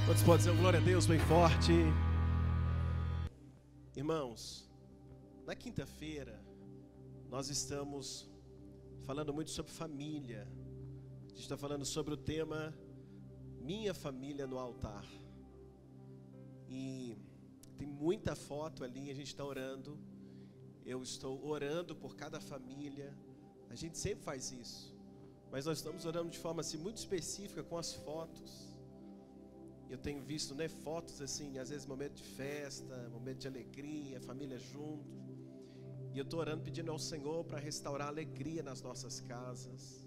Quantos podem dizer glória a Deus bem forte? Irmãos, na quinta-feira nós estamos falando muito sobre família. A gente está falando sobre o tema Minha Família no Altar. E tem muita foto ali, a gente está orando. Eu estou orando por cada família. A gente sempre faz isso, mas nós estamos orando de forma assim, muito específica com as fotos. Eu tenho visto, fotos assim, às vezes momento de festa, momento de alegria, família junto. E eu estou orando, pedindo ao Senhor para restaurar a alegria nas nossas casas.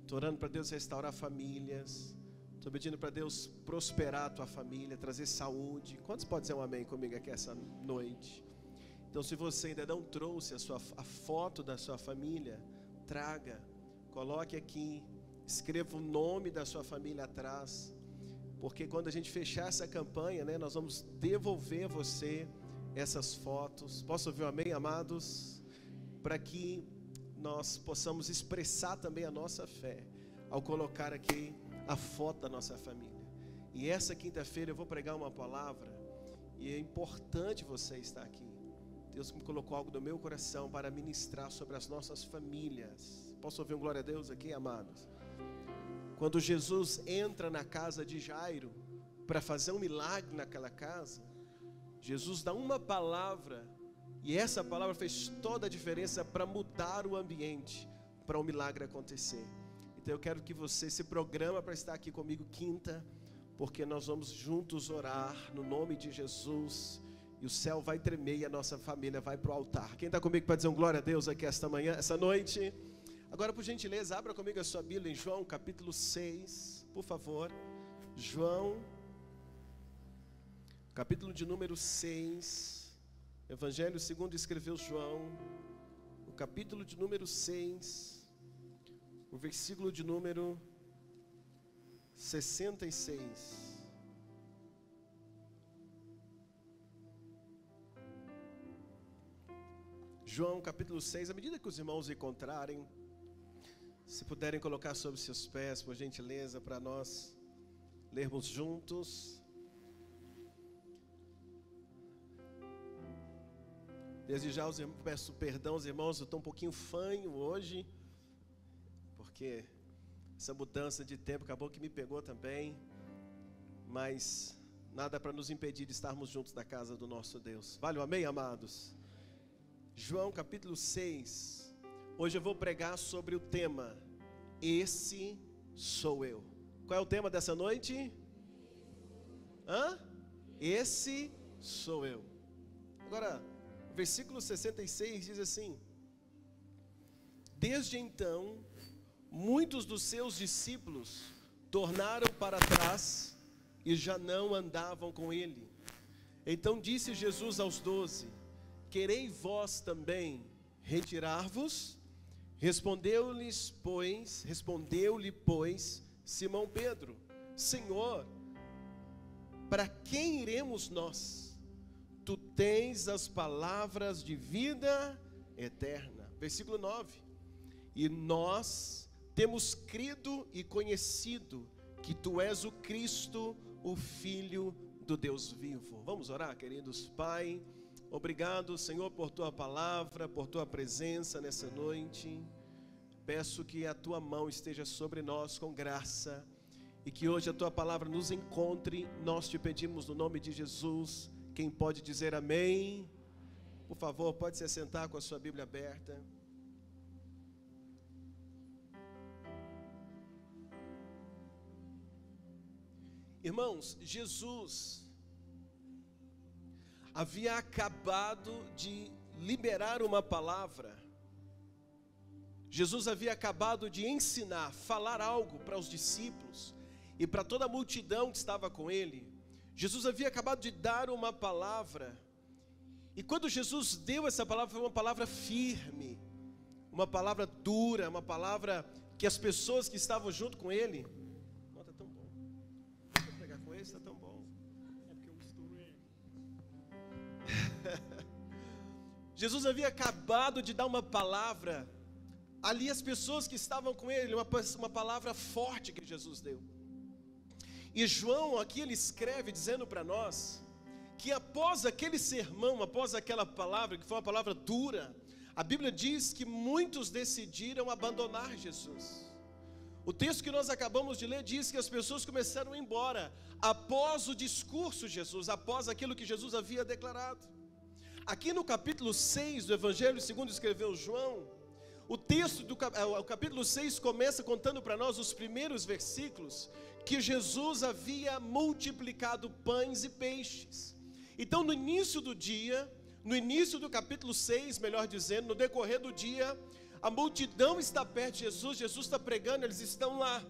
Estou orando para Deus restaurar famílias. Estou pedindo para Deus prosperar a tua família, trazer saúde. Quantos podem dizer um amém comigo aqui essa noite? Então, se você ainda não trouxe a foto da sua família, traga, coloque aqui, escreva o nome da sua família atrás. Porque quando a gente fechar essa campanha, nós vamos devolver a você essas fotos. Posso ouvir um amém, amados? Para que nós possamos expressar também a nossa fé ao colocar aqui a foto da nossa família. E essa quinta-feira eu vou pregar uma palavra e é importante você estar aqui. Deus me colocou algo no meu coração para ministrar sobre as nossas famílias. Posso ouvir um glória a Deus aqui, amados? Quando Jesus entra na casa de Jairo para fazer um milagre naquela casa, Jesus dá uma palavra, e essa palavra fez toda a diferença para mudar o ambiente, para o milagre acontecer. Então eu quero que você se programa para estar aqui comigo quinta, porque nós vamos juntos orar no nome de Jesus, e o céu vai tremer e a nossa família vai para o altar. Quem está comigo para dizer um glória a Deus aqui essa noite? Agora, por gentileza, abra comigo a sua Bíblia em João, capítulo 6, por favor. João, capítulo de número 6. Evangelho segundo escreveu João, o capítulo de número 6, o versículo de número 66. João, capítulo 6, à medida que os irmãos encontrarem, se puderem colocar sobre seus pés, por gentileza, para nós lermos juntos. Desde já peço perdão aos irmãos, eu estou um pouquinho fanho hoje, porque essa mudança de tempo acabou que me pegou também, mas nada para nos impedir de estarmos juntos na casa do nosso Deus. Vale o amém, amados? João capítulo 6. Hoje eu vou pregar sobre o tema Esse sou eu. Qual é o tema dessa noite? Esse sou eu. Agora, o versículo 66 diz assim: Desde então, muitos dos seus discípulos tornaram para trás e já não andavam com ele. Então disse Jesus aos 12: Querei vós também retirar-vos? Respondeu-lhe, pois, Simão Pedro: Senhor, para quem iremos nós? Tu tens as palavras de vida eterna. Versículo 9: E nós temos crido e conhecido que tu és o Cristo, o Filho do Deus vivo. Vamos orar, queridos. Pai, obrigado, Senhor, por tua palavra, por tua presença nessa noite. Peço que a tua mão esteja sobre nós com graça e que hoje a tua palavra nos encontre. Nós te pedimos no nome de Jesus. Quem pode dizer amém? Por favor, pode se assentar com a sua Bíblia aberta. Irmãos, Jesus havia acabado de liberar uma palavra. Jesus havia acabado de ensinar, falar algo para os discípulos e para toda a multidão que estava com ele. Jesus havia acabado de dar uma palavra. E quando Jesus deu essa palavra, foi uma palavra firme, uma palavra dura, uma palavra que as pessoas que estavam junto com ele... Não, está tão bom. Vou pegar com esse, está tão bom. É porque eu misturo ele. Jesus havia acabado de dar uma palavra ali, as pessoas que estavam com ele, uma palavra forte que Jesus deu. E João aqui ele escreve dizendo para nós que após aquele sermão, após aquela palavra, que foi uma palavra dura, a Bíblia diz que muitos decidiram abandonar Jesus. O texto que nós acabamos de ler diz que as pessoas começaram a ir embora após o discurso de Jesus, após aquilo que Jesus havia declarado. Aqui no capítulo 6 do Evangelho segundo escreveu João, o texto do o capítulo 6 começa contando para nós os primeiros versículos que Jesus havia multiplicado pães e peixes. Então no início do dia, no início do capítulo 6, melhor dizendo, no decorrer do dia, a multidão está perto de Jesus, Jesus está pregando, eles estão lá.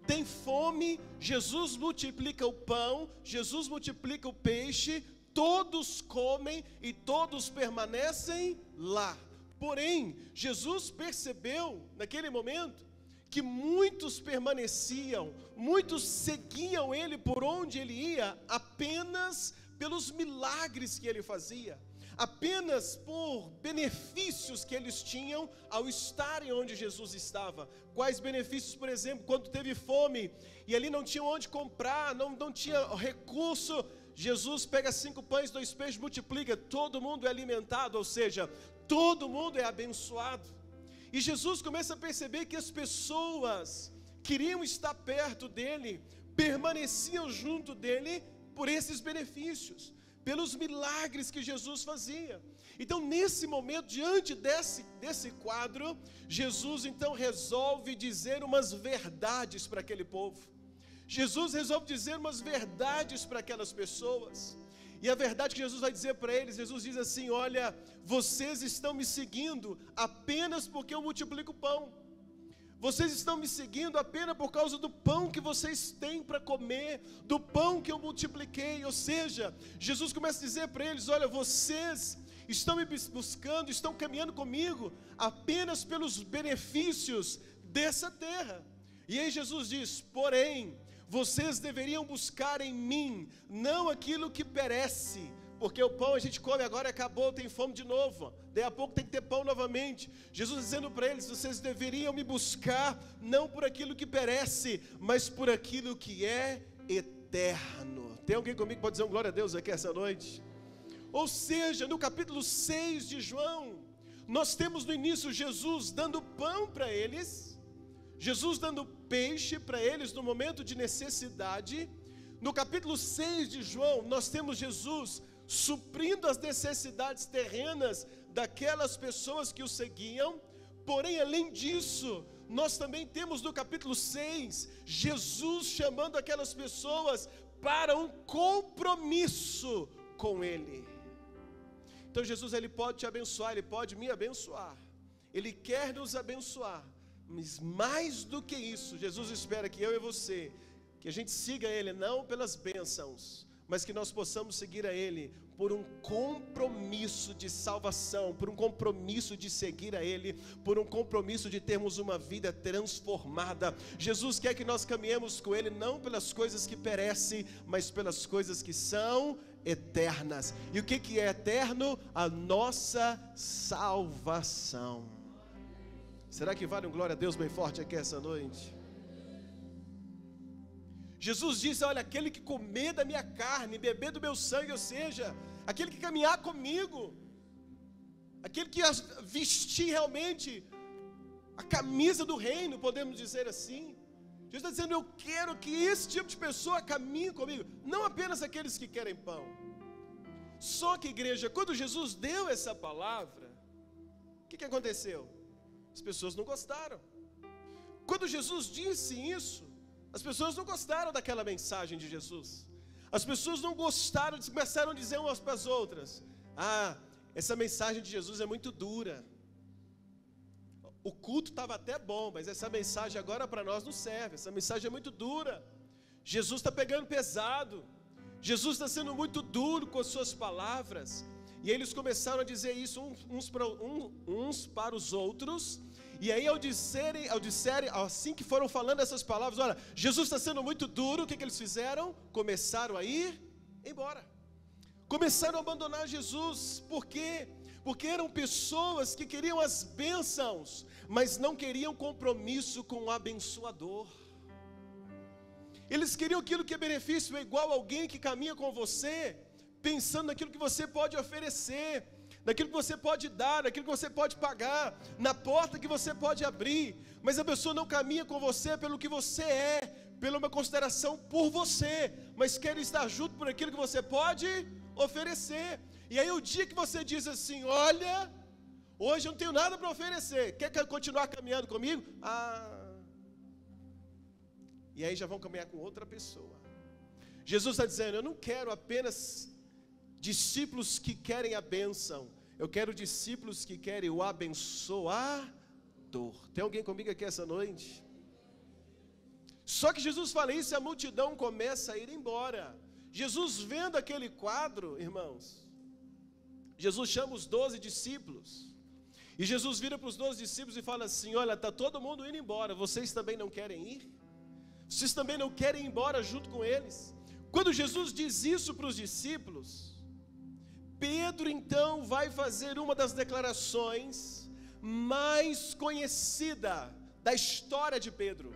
Tem fome, Jesus multiplica o pão, Jesus multiplica o peixe, todos comem e todos permanecem lá. Porém, Jesus percebeu naquele momento que muitos permaneciam, muitos seguiam ele por onde ele ia, apenas pelos milagres que ele fazia, apenas por benefícios que eles tinham ao estarem onde Jesus estava. Quais benefícios? Por exemplo, quando teve fome e ali não tinha onde comprar, não tinha recurso, Jesus pega 5 pães, 2 peixes, multiplica, todo mundo é alimentado, ou seja, todo mundo é abençoado. E Jesus começa a perceber que as pessoas queriam estar perto dele, permaneciam junto dele por esses benefícios, pelos milagres que Jesus fazia. Então nesse momento, diante desse quadro, Jesus então resolve dizer umas verdades para aquele povo. Jesus resolve dizer umas verdades para aquelas pessoas. E a verdade que Jesus vai dizer para eles, Jesus diz assim: olha, vocês estão me seguindo apenas porque eu multiplico o pão. Vocês estão me seguindo apenas por causa do pão que vocês têm para comer, do pão que eu multipliquei. Ou seja, Jesus começa a dizer para eles: olha, vocês estão me buscando, estão caminhando comigo apenas pelos benefícios dessa terra. E aí Jesus diz: porém, vocês deveriam buscar em mim, não aquilo que perece, porque o pão a gente come agora, acabou, tem fome de novo, daí a pouco tem que ter pão novamente. Jesus dizendo para eles: vocês deveriam me buscar, não por aquilo que perece, mas por aquilo que é eterno. Tem alguém comigo que pode dizer um glória a Deus aqui essa noite? Ou seja, no capítulo 6 de João, nós temos no início Jesus dando pão para eles, Jesus dando peixe para eles no momento de necessidade. No capítulo 6 de João, nós temos Jesus suprindo as necessidades terrenas daquelas pessoas que o seguiam. Porém, além disso, nós também temos no capítulo 6, Jesus chamando aquelas pessoas para um compromisso com Ele. Então Jesus, Ele pode te abençoar, Ele pode me abençoar, Ele quer nos abençoar, mas mais do que isso, Jesus espera que eu e você, que a gente siga Ele, não pelas bênçãos, mas que nós possamos seguir a Ele por um compromisso de salvação, por um compromisso de seguir a Ele, por um compromisso de termos uma vida transformada. Jesus quer que nós caminhemos com Ele, não pelas coisas que perecem, mas pelas coisas que são eternas. E o que é eterno? A nossa salvação. Será que vale um glória a Deus bem forte aqui essa noite? Jesus disse: olha, aquele que comer da minha carne, beber do meu sangue, ou seja, aquele que caminhar comigo, aquele que vestir realmente a camisa do reino, podemos dizer assim. Jesus está dizendo: eu quero que esse tipo de pessoa caminhe comigo, não apenas aqueles que querem pão. Só que, igreja, quando Jesus deu essa palavra, o que aconteceu? As pessoas não gostaram. Quando Jesus disse isso, as pessoas não gostaram daquela mensagem de Jesus. As pessoas não gostaram, começaram a dizer umas para as outras: ah, essa mensagem de Jesus é muito dura. O culto estava até bom, mas essa mensagem agora para nós não serve. Essa mensagem é muito dura. Jesus está pegando pesado. Jesus está sendo muito duro com as suas palavras. E aí eles começaram a dizer isso uns para os outros. E aí ao disserem, assim que foram falando essas palavras: olha, Jesus está sendo muito duro, o que eles fizeram? Começaram a ir embora. Começaram a abandonar Jesus. Por quê? Porque eram pessoas que queriam as bênçãos, mas não queriam compromisso com o abençoador. Eles queriam aquilo que é benefício igual a alguém que caminha com você, pensando naquilo que você pode oferecer, naquilo que você pode dar, naquilo que você pode pagar, na porta que você pode abrir. Mas a pessoa não caminha com você pelo que você é, pela uma consideração por você, mas quer estar junto por aquilo que você pode oferecer. E aí o dia que você diz assim: olha, hoje eu não tenho nada para oferecer, quer continuar caminhando comigo? E aí já vão caminhar com outra pessoa. Jesus está dizendo: eu não quero apenas discípulos que querem a bênção, eu quero discípulos que querem o abençoador. Tem alguém comigo aqui essa noite? Só que Jesus fala isso e a multidão começa a ir embora. Jesus, vendo aquele quadro, irmãos, Jesus chama os 12 discípulos, e Jesus vira para os 12 discípulos e fala assim: olha, está todo mundo indo embora, vocês também não querem ir? Vocês também não querem ir embora junto com eles? Quando Jesus diz isso para os discípulos, Pedro então vai fazer uma das declarações mais conhecida da história de Pedro.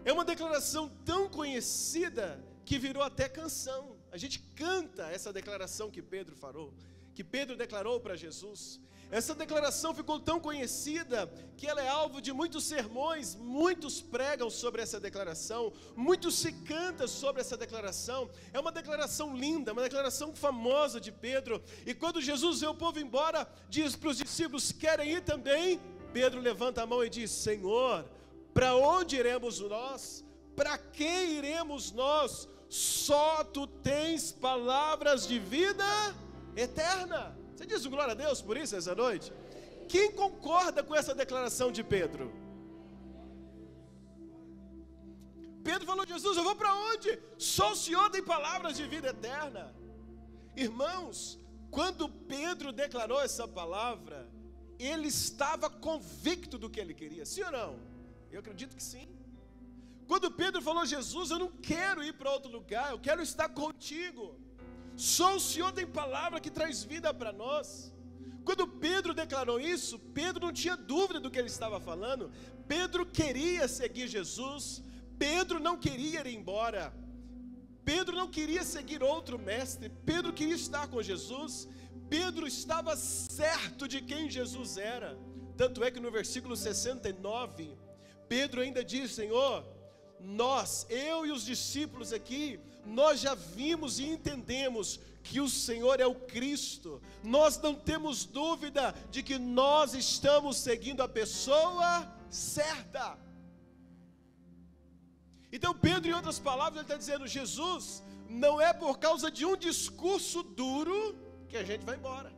É uma declaração tão conhecida que virou até canção. A gente canta essa declaração que Pedro declarou para Jesus. Essa declaração ficou tão conhecida que ela é alvo de muitos sermões, muitos pregam sobre essa declaração, muito se canta sobre essa declaração. É uma declaração linda, uma declaração famosa de Pedro. E quando Jesus vê o povo embora, diz para os discípulos: querem ir também? Pedro levanta a mão e diz: Senhor, para onde iremos nós? Para quem iremos nós? Só Tu tens palavras de vida eterna. Você diz glória a Deus por isso essa noite? Quem concorda com essa declaração de Pedro? Pedro falou: Jesus, eu vou para onde? Só o Senhor tem palavras de vida eterna. Irmãos, quando Pedro declarou essa palavra, ele estava convicto do que ele queria, sim ou não? Eu acredito que sim. Quando Pedro falou: Jesus, eu não quero ir para outro lugar, eu quero estar contigo. Só o Senhor tem palavra que traz vida para nós. Quando Pedro declarou isso, Pedro não tinha dúvida do que ele estava falando. Pedro queria seguir Jesus, Pedro não queria ir embora, Pedro não queria seguir outro mestre, Pedro queria estar com Jesus. Pedro estava certo de quem Jesus era. Tanto é que no versículo 69, Pedro ainda diz: Senhor, eu e os discípulos aqui, nós já vimos e entendemos que o Senhor é o Cristo. Nós não temos dúvida de que nós estamos seguindo a pessoa certa. Então Pedro, em outras palavras, ele está dizendo: Jesus, não é por causa de um discurso duro que a gente vai embora.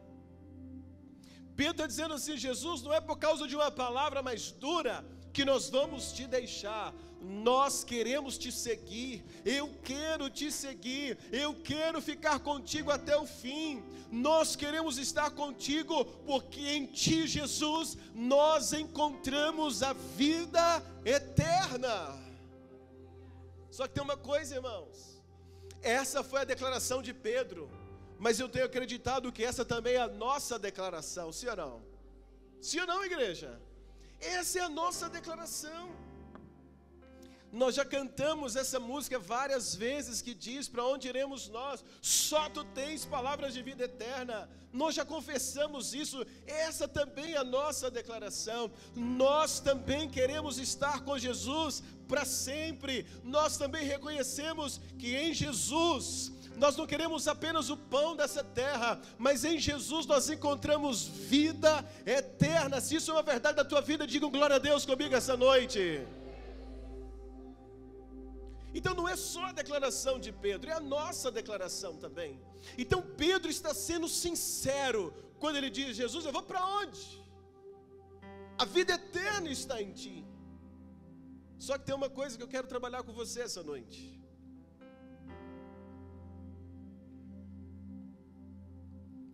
Pedro está dizendo assim: Jesus, não é por causa de uma palavra mais dura que nós vamos te deixar. Nós queremos te seguir, eu quero te seguir, eu quero ficar contigo até o fim. Nós queremos estar contigo, porque em ti, Jesus, nós encontramos a vida eterna. Só que tem uma coisa, irmãos, essa foi a declaração de Pedro, mas eu tenho acreditado que essa também é a nossa declaração, sim ou não? Sim ou não, igreja? Essa é a nossa declaração. Nós já cantamos essa música várias vezes que diz: para onde iremos nós? Só Tu tens palavras de vida eterna. Nós já confessamos isso. Essa também é a nossa declaração. Nós também queremos estar com Jesus para sempre. Nós também reconhecemos que em Jesus nós não queremos apenas o pão dessa terra, mas em Jesus nós encontramos vida eterna. Se isso é uma verdade da tua vida, diga glória a Deus comigo essa noite. Então não é só a declaração de Pedro, é a nossa declaração também. Então Pedro está sendo sincero quando ele diz: Jesus, eu vou para onde? A vida eterna está em ti. Só que tem uma coisa que eu quero trabalhar com você essa noite.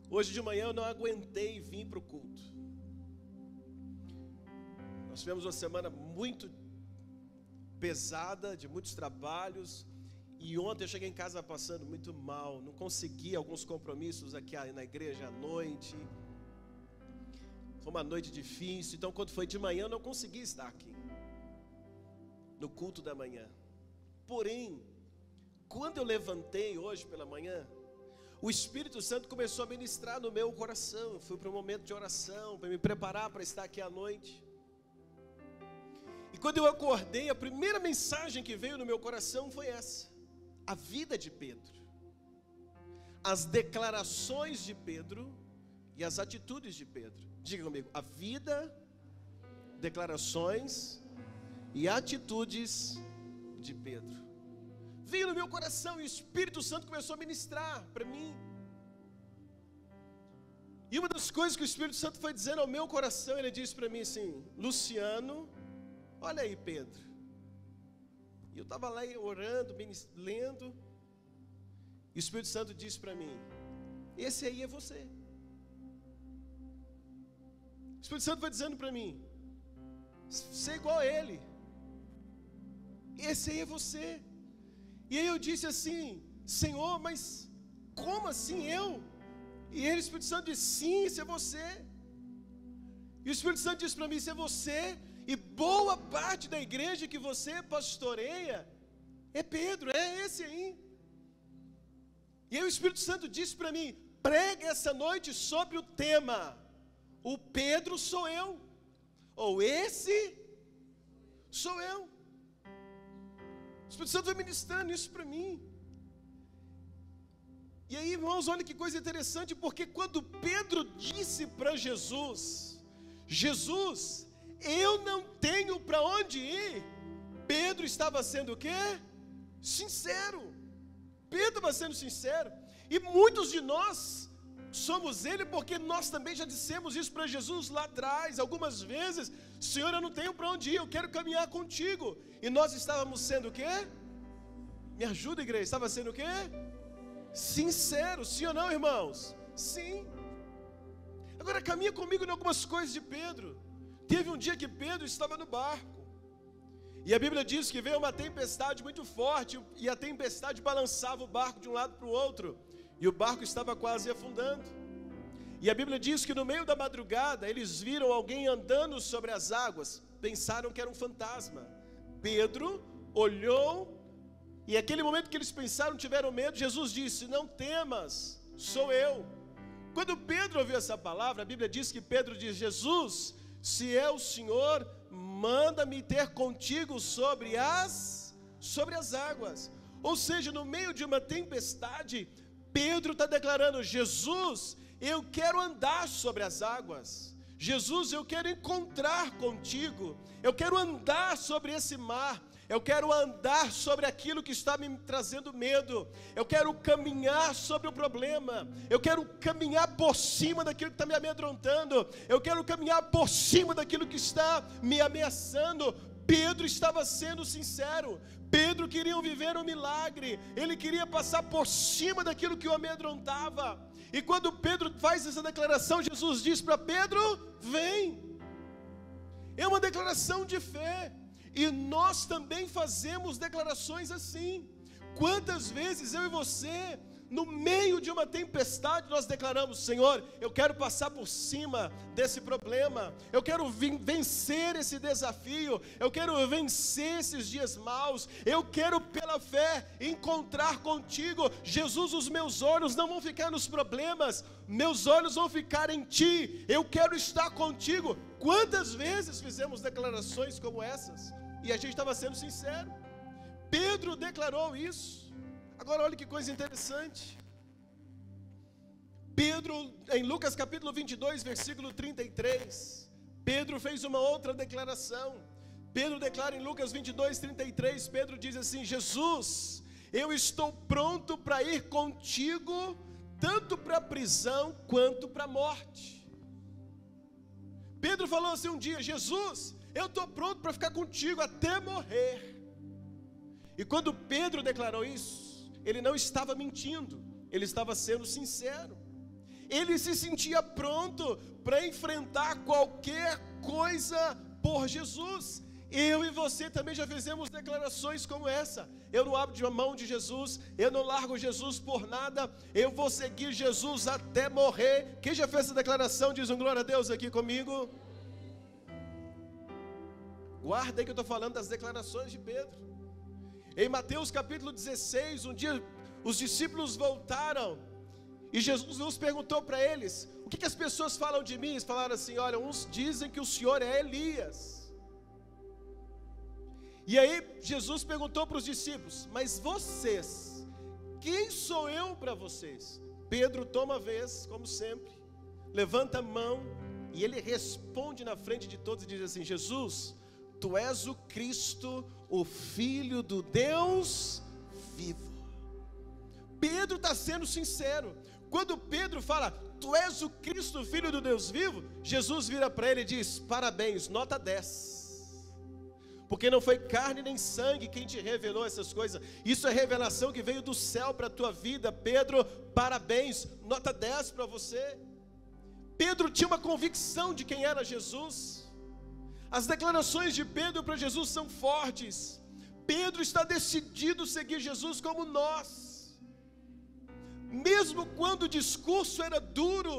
Hoje de manhã eu não aguentei vir para o culto. Nós tivemos uma semana muito pesada, de muitos trabalhos, e ontem eu cheguei em casa passando muito mal, não consegui alguns compromissos aqui na igreja à noite, foi uma noite difícil, então quando foi de manhã eu não consegui estar aqui, no culto da manhã. Porém, quando eu levantei hoje pela manhã, o Espírito Santo começou a ministrar no meu coração. Eu fui para um momento de oração, para me preparar para estar aqui à noite. E quando eu acordei, a primeira mensagem que veio no meu coração foi essa: a vida de Pedro, as declarações de Pedro e as atitudes de Pedro. Diga comigo: a vida, declarações e atitudes de Pedro. Veio no meu coração e o Espírito Santo começou a ministrar para mim. E uma das coisas que o Espírito Santo foi dizendo ao meu coração, ele disse para mim assim: Luciano, olha aí Pedro. E eu estava lá orando, lendo, e o Espírito Santo disse para mim: esse aí é você. O Espírito Santo foi dizendo para mim: você é igual a ele. Esse aí é você. E aí eu disse assim: Senhor, mas como assim eu? E ele, o Espírito Santo disse: sim, isso é você. E o Espírito Santo disse para mim: isso é você. E boa parte da igreja que você pastoreia é Pedro, é esse aí. E aí o Espírito Santo disse para mim: pregue essa noite sobre o tema: o Pedro sou eu, ou esse sou eu. O Espírito Santo vai ministrando isso para mim. E aí, irmãos, olha que coisa interessante, porque quando Pedro disse para Jesus: Jesus, eu não tenho para onde ir, Pedro estava sendo o quê? Sincero. Pedro estava sendo sincero. E muitos de nós somos ele, porque nós também já dissemos isso para Jesus lá atrás, algumas vezes: Senhor, eu não tenho para onde ir, eu quero caminhar contigo. E nós estávamos sendo o quê? Me ajuda, igreja, estava sendo o quê? Sincero, sim ou não, irmãos? Sim. Agora caminha comigo em algumas coisas de Pedro. Teve um dia que Pedro estava no barco, e a Bíblia diz que veio uma tempestade muito forte, e a tempestade balançava o barco de um lado para o outro, e o barco estava quase afundando. E a Bíblia diz que no meio da madrugada eles viram alguém andando sobre as águas, pensaram que era um fantasma. Pedro olhou, e aquele momento que eles pensaram, tiveram medo, Jesus disse: não temas, sou eu. Quando Pedro ouviu essa palavra, a Bíblia diz que Pedro diz: Jesus, se é o Senhor, manda-me ter contigo sobre as águas. Ou seja, no meio de uma tempestade, Pedro está declarando: Jesus, eu quero andar sobre as águas. Jesus, eu quero encontrar contigo. Eu quero andar sobre esse mar. Eu quero andar sobre aquilo que está me trazendo medo. Eu quero caminhar sobre o problema. Eu quero caminhar por cima daquilo que está me amedrontando. Eu quero caminhar por cima daquilo que está me ameaçando. Pedro estava sendo sincero. Pedro queria viver um milagre. Ele queria passar por cima daquilo que o amedrontava. E quando Pedro faz essa declaração, Jesus diz para Pedro: vem. É uma declaração de fé. E nós também fazemos declarações assim. Quantas vezes eu e você, no meio de uma tempestade, nós declaramos: Senhor, eu quero passar por cima desse problema, eu quero vencer esse desafio, eu quero vencer esses dias maus, eu quero pela fé encontrar contigo. Jesus, os meus olhos não vão ficar nos problemas, meus olhos vão ficar em ti, eu quero estar contigo. Quantas vezes fizemos declarações como essas? E a gente estava sendo sincero. Pedro declarou isso. Agora olha que coisa interessante. Pedro, em Lucas capítulo 22, versículo 33, Pedro fez uma outra declaração. Pedro declara em Lucas 22, 33, Pedro diz assim: Jesus, eu estou pronto para ir contigo, tanto para a prisão quanto para a morte. Pedro falou assim um dia: Jesus, eu estou pronto para ficar contigo até morrer. E quando Pedro declarou isso, ele não estava mentindo, ele estava sendo sincero. Ele se sentia pronto para enfrentar qualquer coisa por Jesus. Eu e você também já fizemos declarações como essa: eu não abro a mão de Jesus, eu não largo Jesus por nada, eu vou seguir Jesus até morrer. Quem já fez essa declaração, diz um glória a Deus aqui comigo. Guarda aí que eu estou falando das declarações de Pedro. Em Mateus capítulo 16, um dia os discípulos voltaram e Jesus nos perguntou para eles: o que as pessoas falam de mim? Eles falaram assim: olha, uns dizem que o Senhor é Elias. E aí Jesus perguntou para os discípulos: mas vocês, quem sou eu para vocês? Pedro toma a vez, como sempre, levanta a mão e ele responde na frente de todos e diz assim: Jesus, tu és o Cristo, o Filho do Deus vivo. Pedro está sendo sincero. Quando Pedro fala, tu és o Cristo, o Filho do Deus vivo, Jesus vira para ele e diz: parabéns, nota 10. Porque não foi carne nem sangue quem te revelou essas coisas. Isso é revelação que veio do céu para a tua vida. Pedro, parabéns, nota 10 para você. Pedro tinha uma convicção de quem era Jesus. As declarações de Pedro para Jesus são fortes. Pedro está decidido a seguir Jesus como nós. Mesmo quando o discurso era duro,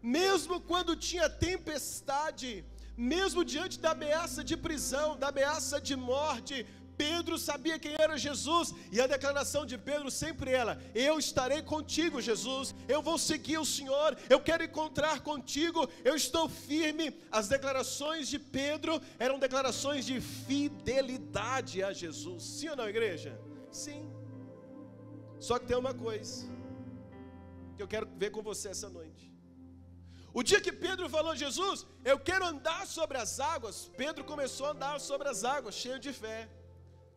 mesmo quando tinha tempestade, mesmo diante da ameaça de prisão, da ameaça de morte, Pedro sabia quem era Jesus, e a declaração de Pedro sempre era: eu estarei contigo, Jesus, eu vou seguir o Senhor, eu quero encontrar contigo, eu estou firme. As declarações de Pedro eram declarações de fidelidade a Jesus. Sim ou não, igreja? Sim. Só que tem uma coisa que eu quero ver com você essa noite. O dia que Pedro falou: Jesus, eu quero andar sobre as águas, Pedro começou a andar sobre as águas, cheio de fé.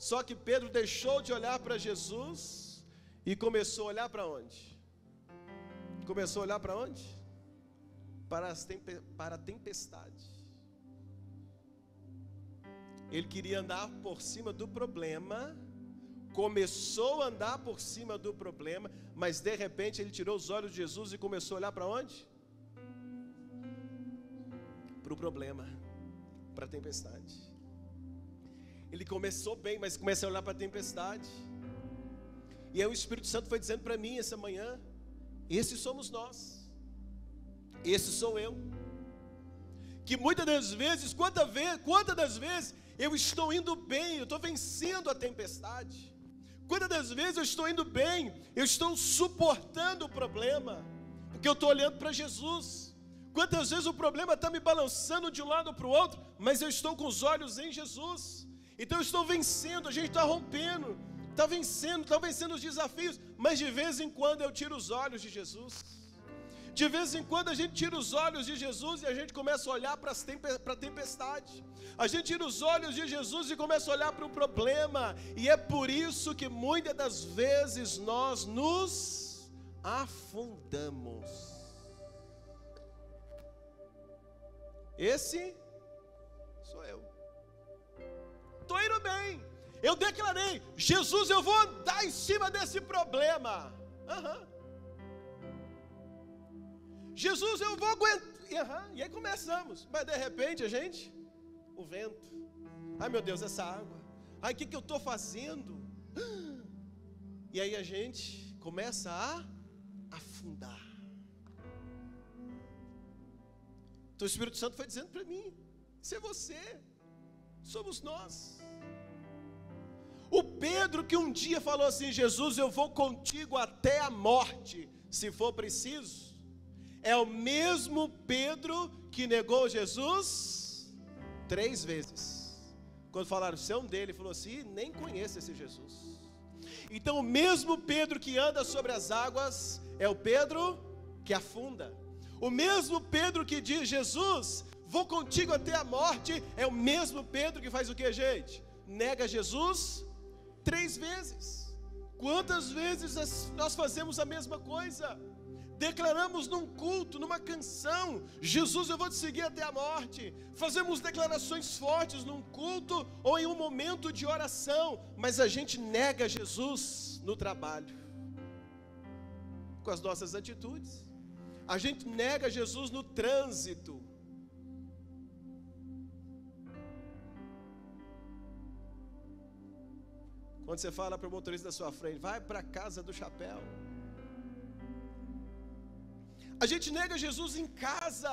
Só que Pedro deixou de olhar para Jesus e começou a olhar para onde? Começou a olhar para onde? Para a tempestade. Ele queria andar por cima do problema, começou a andar por cima do problema, mas de repente ele tirou os olhos de Jesus e começou a olhar para onde? Para o problema, para a tempestade. Ele começou bem, mas começa a olhar para a tempestade. E aí o Espírito Santo foi dizendo para mim essa manhã: esses somos nós, esse sou eu. Que muitas das vezes, quantas das vezes eu estou indo bem, eu estou vencendo a tempestade. Quantas das vezes eu estou indo bem, eu estou suportando o problema, porque eu estou olhando para Jesus. Quantas vezes o problema está me balançando de um lado para o outro, mas eu estou com os olhos em Jesus. Então eu estou vencendo, a gente está rompendo, está vencendo os desafios, mas de vez em quando eu tiro os olhos de Jesus. De vez em quando a gente tira os olhos de Jesus e a gente começa a olhar para a tempestade. A gente tira os olhos de Jesus e começa a olhar para o problema. E é por isso que muitas das vezes nós nos afundamos. Esse sou eu. Estou indo bem. Eu declarei: Jesus, eu vou andar em cima desse problema. Jesus, eu vou aguentar. E aí começamos. Mas de repente o vento. Ai meu Deus, essa água. Ai, o que eu estou fazendo? E aí a gente começa a afundar. Então o Espírito Santo foi dizendo para mim: isso é você, somos nós. O Pedro que um dia falou assim: Jesus, eu vou contigo até a morte, se for preciso, é o mesmo Pedro que negou Jesus 3 vezes. Quando falaram, você é um dele, ele falou assim: nem conheço esse Jesus. Então o mesmo Pedro que anda sobre as águas é o Pedro que afunda. O mesmo Pedro que diz: Jesus, vou contigo até a morte, é o mesmo Pedro que faz o que, gente? Nega Jesus 3 vezes. Quantas vezes nós fazemos a mesma coisa? Declaramos num culto, numa canção: Jesus, eu vou te seguir até a morte. Fazemos declarações fortes num culto ou em um momento de oração, mas a gente nega Jesus no trabalho, com as nossas atitudes. A gente nega Jesus no trânsito. Quando você fala para o motorista da sua frente: vai para a casa do chapéu. A gente nega Jesus em casa,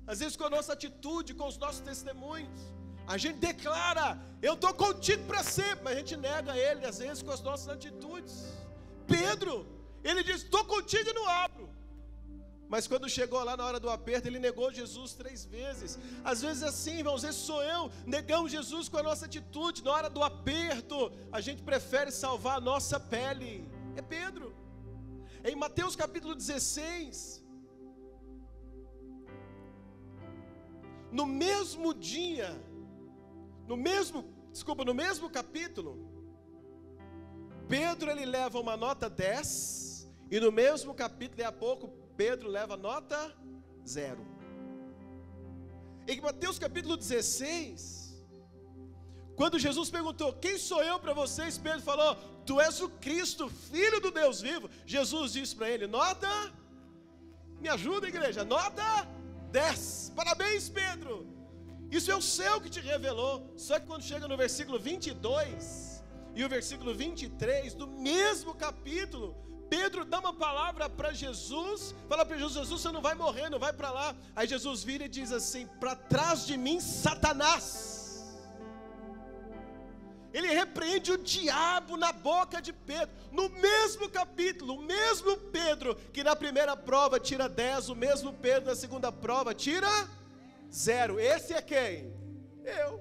às vezes com a nossa atitude, com os nossos testemunhos. A gente declara, eu estou contigo para sempre, mas a gente nega Ele, às vezes, com as nossas atitudes. Pedro, ele diz, estou contigo e não abro. Mas quando chegou lá na hora do aperto, ele negou Jesus 3 vezes. Às vezes é assim, irmãos, esse sou eu. Negamos Jesus com a nossa atitude. Na hora do aperto, a gente prefere salvar a nossa pele. É Pedro. Em Mateus capítulo 16, no mesmo dia, no mesmo capítulo, Pedro ele leva uma nota 10, e no mesmo capítulo, daqui a pouco, Pedro leva nota 0. Em Mateus capítulo 16, quando Jesus perguntou, quem sou eu para vocês? Pedro falou, tu és o Cristo, Filho do Deus vivo. Jesus disse para ele, nota, me ajuda igreja, nota 10, parabéns Pedro, isso é o céu que te revelou. Só que quando chega no versículo 22 e o versículo 23 do mesmo capítulo, Pedro dá uma palavra para Jesus, fala para Jesus, Jesus, você não vai morrer, não vai para lá. Aí Jesus vira e diz assim, para trás de mim, Satanás. Ele repreende o diabo na boca de Pedro, no mesmo capítulo, o mesmo Pedro, que na primeira prova tira 10, o mesmo Pedro na segunda prova tira 0, esse é quem? Eu.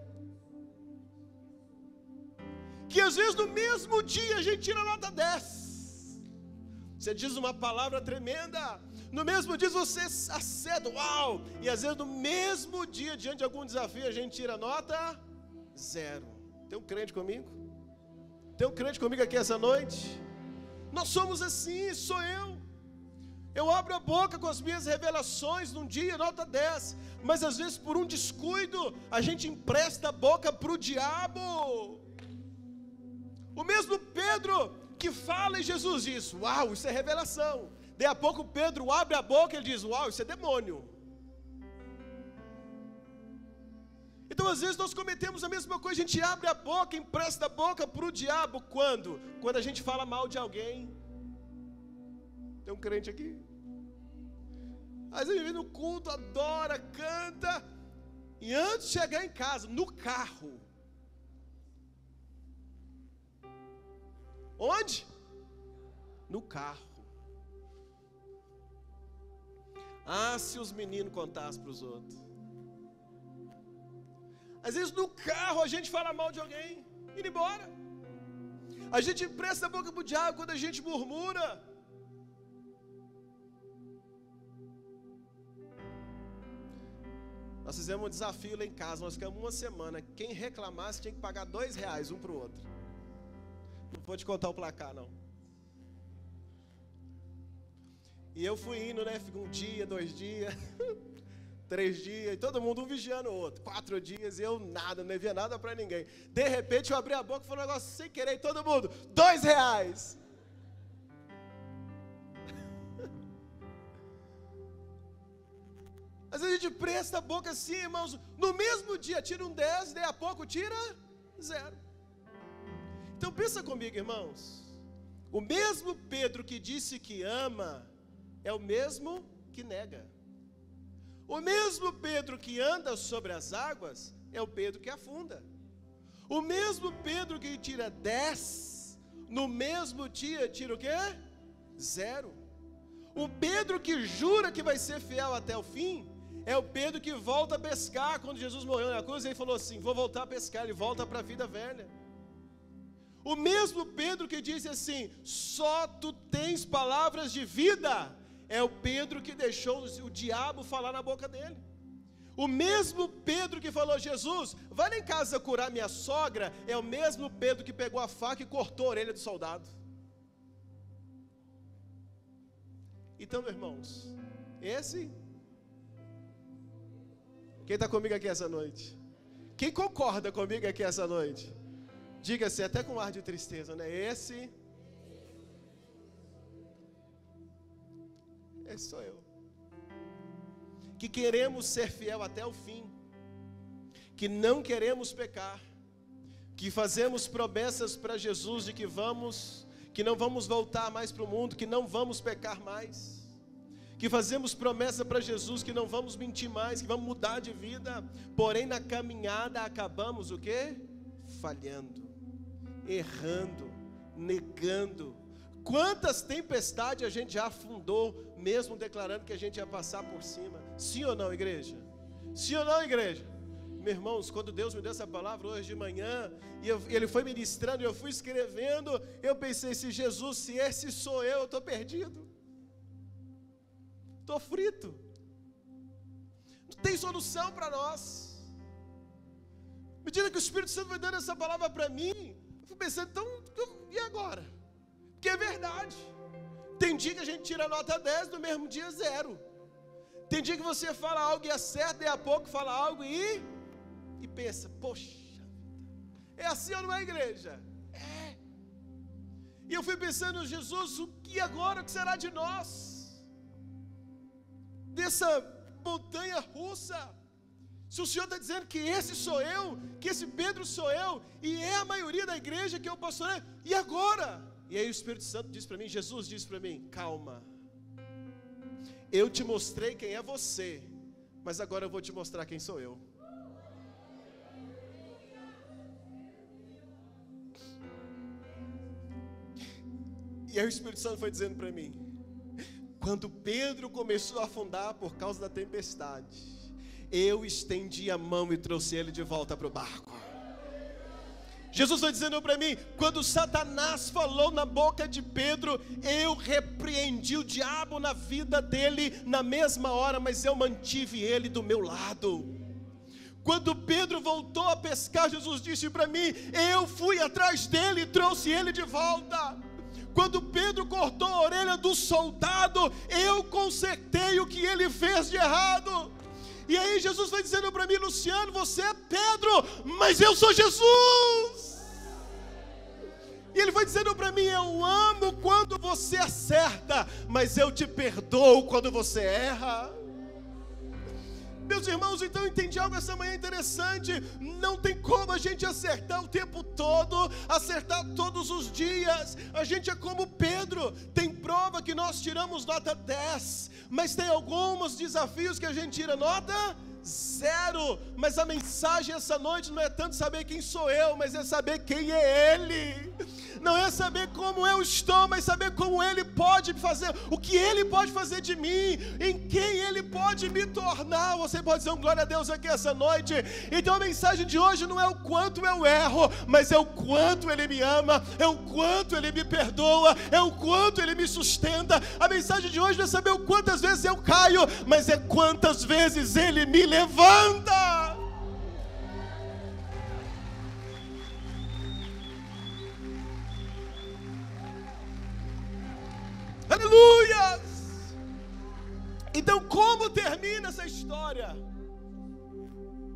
Que às vezes no mesmo dia a gente tira nota 10, você diz uma palavra tremenda, no mesmo dia você acerta, uau, e às vezes no mesmo dia, diante de algum desafio, a gente tira nota 0, tem um crente comigo? Tem um crente comigo aqui essa noite? Nós somos assim, sou eu abro a boca com as minhas revelações num dia, nota 10, mas às vezes por um descuido, a gente empresta a boca para o diabo. O mesmo Pedro que fala e Jesus diz, uau, isso é revelação. Daí a pouco Pedro abre a boca e ele diz, uau, isso é demônio. Então às vezes nós cometemos a mesma coisa, a gente abre a boca, empresta a boca para o diabo. Quando? Quando a gente fala mal de alguém. Tem um crente aqui? Às vezes vem no culto, adora, canta, e antes de chegar em casa, no carro, onde? No carro. Ah, se os meninos contassem para os outros. Às vezes no carro a gente fala mal de alguém, indo embora. A gente empresta a boca para o diabo quando a gente murmura. Nós fizemos um desafio lá em casa, nós ficamos uma semana. Quem reclamasse tinha que pagar R$2 um para o outro. Não vou te contar o placar não. E eu fui indo, né? Fico 1 dia, 2 dias, 3 dias, e todo mundo um vigiando o outro. 4 dias, e eu nada, não devia nada para ninguém. De repente eu abri a boca e falei um negócio sem querer, e todo mundo, R$2. Às vezes a gente presta a boca assim, irmãos, no mesmo dia tira um 10, daí a pouco tira 0. Então pensa comigo, irmãos, o mesmo Pedro que disse que ama, é o mesmo que nega. O mesmo Pedro que anda sobre as águas, é o Pedro que afunda. O mesmo Pedro que tira 10, no mesmo dia tira o quê? 0. O Pedro que jura que vai ser fiel até o fim, é o Pedro que volta a pescar. Quando Jesus morreu na cruz, ele falou assim, vou voltar a pescar, ele volta para a vida velha. O mesmo Pedro que disse assim, só tu tens palavras de vida, é o Pedro que deixou o diabo falar na boca dele. O mesmo Pedro que falou, Jesus, vai lá em casa curar minha sogra, é o mesmo Pedro que pegou a faca e cortou a orelha do soldado. Então, meus irmãos, quem está comigo aqui essa noite? Quem concorda comigo aqui essa noite? Diga-se, até com ar de tristeza, né? Esse sou eu. Que queremos ser fiel até o fim, que não queremos pecar, que fazemos promessas para Jesus de que não vamos voltar mais para o mundo, que não vamos pecar mais, que fazemos promessa para Jesus que não vamos mentir mais, que vamos mudar de vida, porém na caminhada acabamos o quê? Falhando, errando, negando. Quantas tempestades a gente já afundou, mesmo declarando que a gente ia passar por cima? Sim ou não, igreja? Sim ou não, igreja? Meus irmãos, quando Deus me deu essa palavra hoje de manhã, e Ele foi ministrando, e eu fui escrevendo, eu pensei, se Jesus, se esse sou eu estou perdido. Estou frito. Não tem solução para nós. À medida que o Espírito Santo foi dando essa palavra para mim, eu fui pensando, então, e agora? Porque é verdade. Tem dia que a gente tira nota 10, no mesmo dia 0. Tem dia que você fala algo e acerta, e a pouco fala algo e pensa, poxa, é assim ou não é, igreja? É. E eu fui pensando, Jesus, o que agora, o que será de nós? Dessa montanha russa, se o Senhor está dizendo que esse sou eu, que esse Pedro sou eu, e é a maioria da igreja que eu pastorei, e agora? E aí o Espírito Santo diz para mim, Jesus diz para mim, calma, eu te mostrei quem é você, mas agora eu vou te mostrar quem sou eu. E aí o Espírito Santo foi dizendo para mim, quando Pedro começou a afundar por causa da tempestade, eu estendi a mão e trouxe ele de volta para o barco. Jesus foi dizendo para mim, quando Satanás falou na boca de Pedro, eu repreendi o diabo na vida dele na mesma hora, mas eu mantive ele do meu lado. Quando Pedro voltou a pescar, Jesus disse para mim, eu fui atrás dele e trouxe ele de volta. Quando Pedro cortou a orelha do soldado, eu consertei o que ele fez de errado. E aí Jesus vai dizendo para mim, Luciano, você é Pedro, mas eu sou Jesus. E ele vai dizendo para mim, eu amo quando você acerta, mas eu te perdoo quando você erra. Meus irmãos, então eu entendi algo essa manhã interessante. Não tem como a gente acertar o tempo todo, acertar todos os dias. A gente é como Pedro. Tem prova que nós tiramos nota 10, mas tem alguns desafios que a gente tira nota 0. Mas a mensagem essa noite não é tanto saber quem sou eu, mas é saber quem é Ele. Não é saber como eu estou, mas saber como Ele pode fazer, o que Ele pode fazer de mim, em quem Ele pode me tornar. Você pode dizer um glória a Deus aqui essa noite. Então a mensagem de hoje não é o quanto eu erro, mas é o quanto Ele me ama, é o quanto Ele me perdoa, é o quanto Ele me sustenta. A mensagem de hoje não é saber o quantas vezes eu caio, mas é quantas vezes Ele me levanta. Aleluia! Então como termina essa história?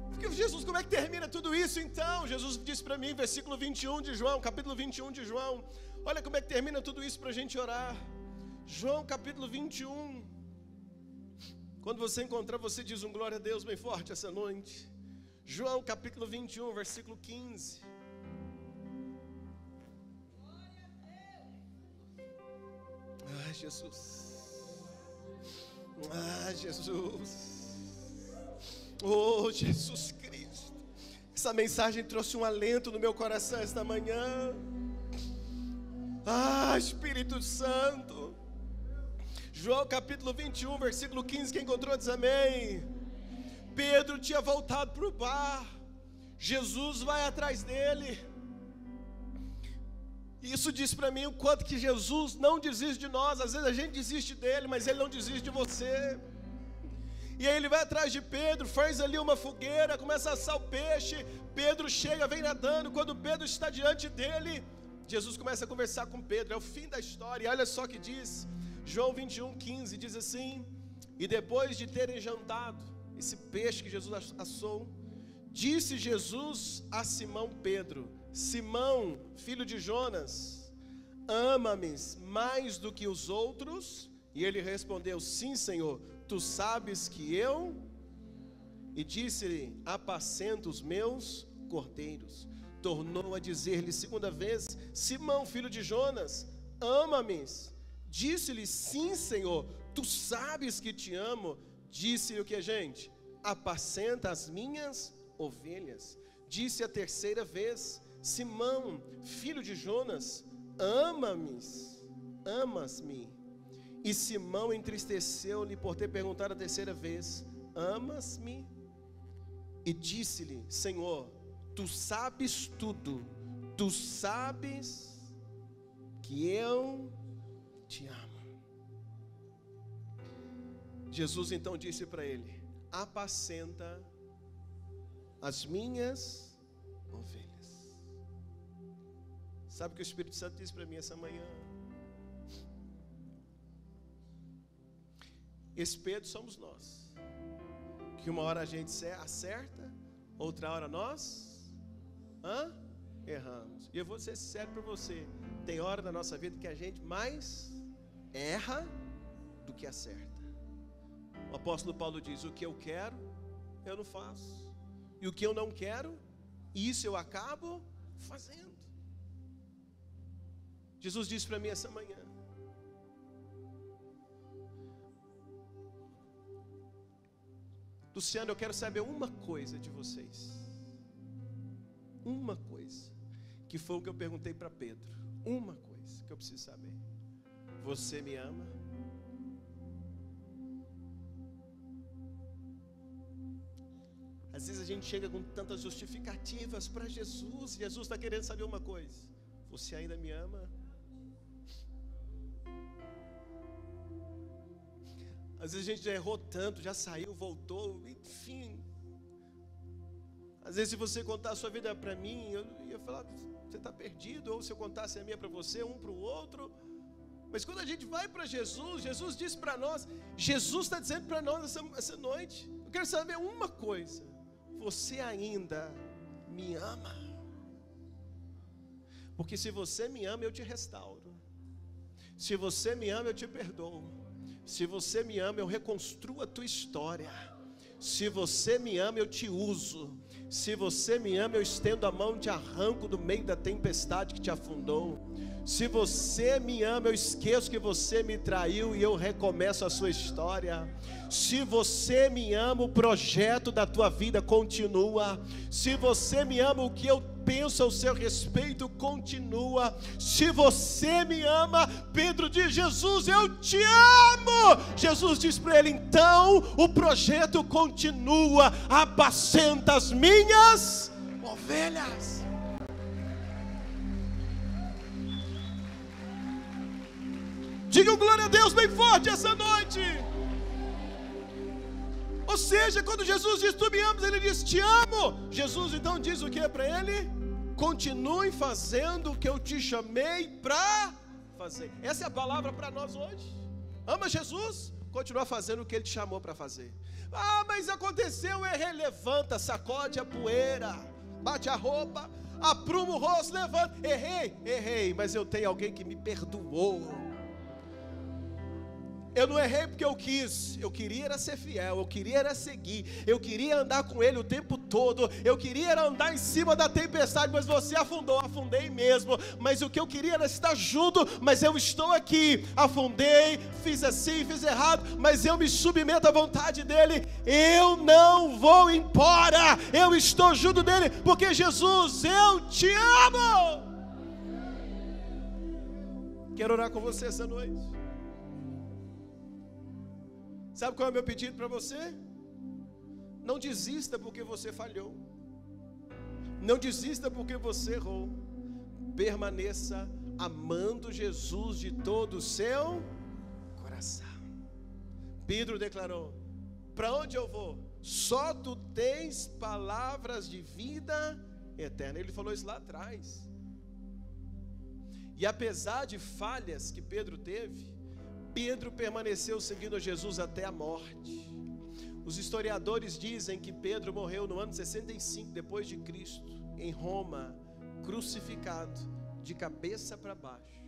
Porque Jesus, como é que termina tudo isso então? Jesus disse para mim, versículo 21 de João, capítulo 21 de João. Olha como é que termina tudo isso para a gente orar. João capítulo 21. Quando você encontrar, você diz um glória a Deus bem forte essa noite. João capítulo 21, versículo 15. Ai, Jesus. Ah, Jesus. Oh, Jesus Cristo. Essa mensagem trouxe um alento no meu coração esta manhã. Ah, Espírito Santo. João capítulo 21, versículo 15. Quem encontrou diz amém. Pedro tinha voltado para o bar. Jesus vai atrás dele. Isso diz para mim o quanto que Jesus não desiste de nós. Às vezes a gente desiste dele, mas ele não desiste de você. E aí ele vai atrás de Pedro, faz ali uma fogueira, começa a assar o peixe. Pedro chega, vem nadando. Quando Pedro está diante dele, Jesus começa a conversar com Pedro. É o fim da história. E olha só o que diz João 21, 15, diz assim: e depois de terem jantado esse peixe que Jesus assou, disse Jesus a Simão Pedro: Simão, filho de Jonas, ama-me mais do que os outros? E ele respondeu: sim, Senhor, tu sabes que eu... E disse-lhe: apacenta os meus cordeiros. Tornou a dizer-lhe segunda vez: Simão, filho de Jonas, ama-me? Disse-lhe: sim, Senhor, tu sabes que te amo. Disse-lhe o que, gente? Apacenta as minhas ovelhas. Disse a terceira vez: Simão, filho de Jonas, amas-me? E Simão entristeceu-lhe por ter perguntado a terceira vez: amas-me? E disse-lhe: Senhor, tu sabes tudo, tu sabes que eu te amo. Jesus então disse para ele: apacenta as minhas ovelhas. Sabe o que o Espírito Santo disse para mim essa manhã? Esse Pedro somos nós, que uma hora a gente acerta, outra hora nós erramos. E eu vou ser sincero para você, tem hora na nossa vida que a gente mais erra do que acerta. O apóstolo Paulo diz: o que eu quero, eu não faço, e o que eu não quero, isso eu acabo fazendo. Jesus disse para mim essa manhã: Luciano, eu quero saber uma coisa de vocês. Uma coisa, que foi o que eu perguntei para Pedro. Uma coisa que eu preciso saber: você me ama? Às vezes a gente chega com tantas justificativas para Jesus. Jesus está querendo saber uma coisa: você ainda me ama? Às vezes a gente já errou tanto, já saiu, voltou, enfim. Às vezes se você contar a sua vida para mim, eu ia falar: você está perdido. Ou se eu contasse a minha para você, um para o outro. Mas quando a gente vai para Jesus, Jesus diz para nós, Jesus está dizendo para nós essa noite: eu quero saber uma coisa: você ainda me ama? Porque se você me ama, eu te restauro. Se você me ama, eu te perdoo. Se você me ama, eu reconstruo a tua história. Se você me ama, eu te uso. Se você me ama, eu estendo a mão e te arranco do meio da tempestade que te afundou. Se você me ama, eu esqueço que você me traiu e eu recomeço a sua história. Se você me ama, o projeto da tua vida continua. Se você me ama, o que eu penso ao seu respeito continua. Se você me ama, Pedro diz: Jesus, eu te amo. Jesus diz para ele: então o projeto continua. Apacenta as minhas ovelhas. Diga glória a Deus bem forte essa noite. Ou seja, quando Jesus diz: tu me amas, ele diz: te amo. Jesus então diz o que para ele? Continue fazendo o que eu te chamei para fazer. Essa é a palavra para nós hoje. Ama Jesus? Continua fazendo o que ele te chamou para fazer. Ah, mas aconteceu, errei. Levanta, sacode a poeira, bate a roupa, apruma o rosto, levanta. Errei, mas eu tenho alguém que me perdoou. Eu não errei porque eu quis, eu queria era ser fiel, eu queria era seguir, eu queria andar com ele o tempo todo, eu queria era andar em cima da tempestade, mas você afundou. Afundei mesmo, mas o que eu queria era estar junto, mas eu estou aqui. Afundei, fiz assim, fiz errado, mas eu me submeto à vontade dele. Eu não vou embora, eu estou junto dele, porque Jesus, eu te amo. Quero orar com você essa noite. Sabe qual é o meu pedido para você? Não desista porque você falhou. Não desista porque você errou. Permaneça amando Jesus de todo o seu coração. Pedro declarou: para onde eu vou? Só tu tens palavras de vida eterna. Ele falou isso lá atrás. E apesar de falhas que Pedro teve, Pedro permaneceu seguindo Jesus até a morte. Os historiadores dizem que Pedro morreu no ano 65 depois de Cristo, em Roma, crucificado, de cabeça para baixo.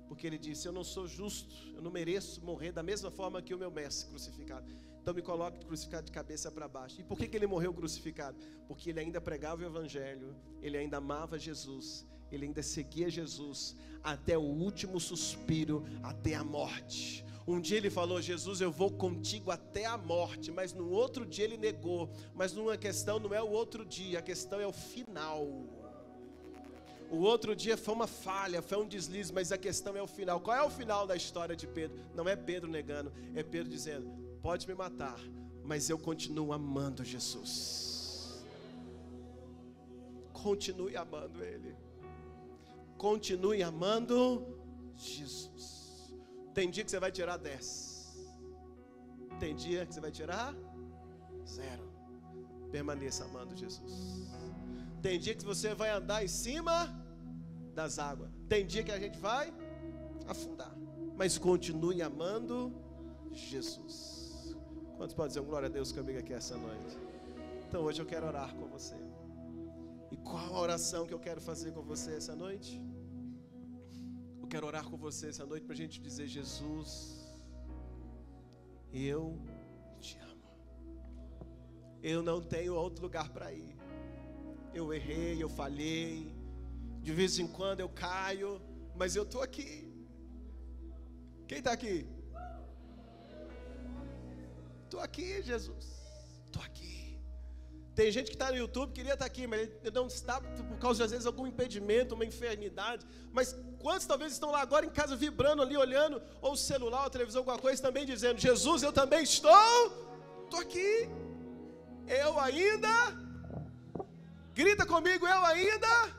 Porque ele disse: eu não sou justo, eu não mereço morrer da mesma forma que o meu mestre crucificado. Então me coloque crucificado de cabeça para baixo. E por que ele morreu crucificado? Porque ele ainda pregava o evangelho, ele ainda amava Jesus, ele ainda seguia Jesus até o último suspiro, até a morte. Um dia ele falou: Jesus, eu vou contigo até a morte. Mas no outro dia ele negou. Mas numa questão não é o outro dia, a questão é o final. O outro dia foi uma falha, foi um deslize, mas a questão é o final. Qual é o final da história de Pedro? Não é Pedro negando, é Pedro dizendo: pode me matar, mas eu continuo amando Jesus. Continue amando Ele. Continue amando Jesus. Tem dia que você vai tirar 10. Tem dia que você vai tirar 0. Permaneça amando Jesus. Tem dia que você vai andar em cima das águas. Tem dia que a gente vai afundar. Mas continue amando Jesus. Quantos podem dizer glória a Deus comigo aqui essa noite? Então hoje eu quero orar com você. E qual a oração que eu quero fazer com você essa noite? Eu quero orar com você essa noite para a gente dizer: Jesus, eu te amo. Eu não tenho outro lugar para ir. Eu errei, eu falhei. De vez em quando eu caio, mas eu estou aqui. Quem está aqui? Estou aqui, Jesus. Estou aqui. Tem gente que está no YouTube, queria estar aqui, mas ele não está por causa de, às vezes, algum impedimento, uma enfermidade. Mas quantos talvez estão lá agora em casa vibrando ali, olhando, ou o celular, ou a televisão, alguma coisa, também dizendo: Jesus, eu também estou aqui. Eu ainda, grita comigo, eu ainda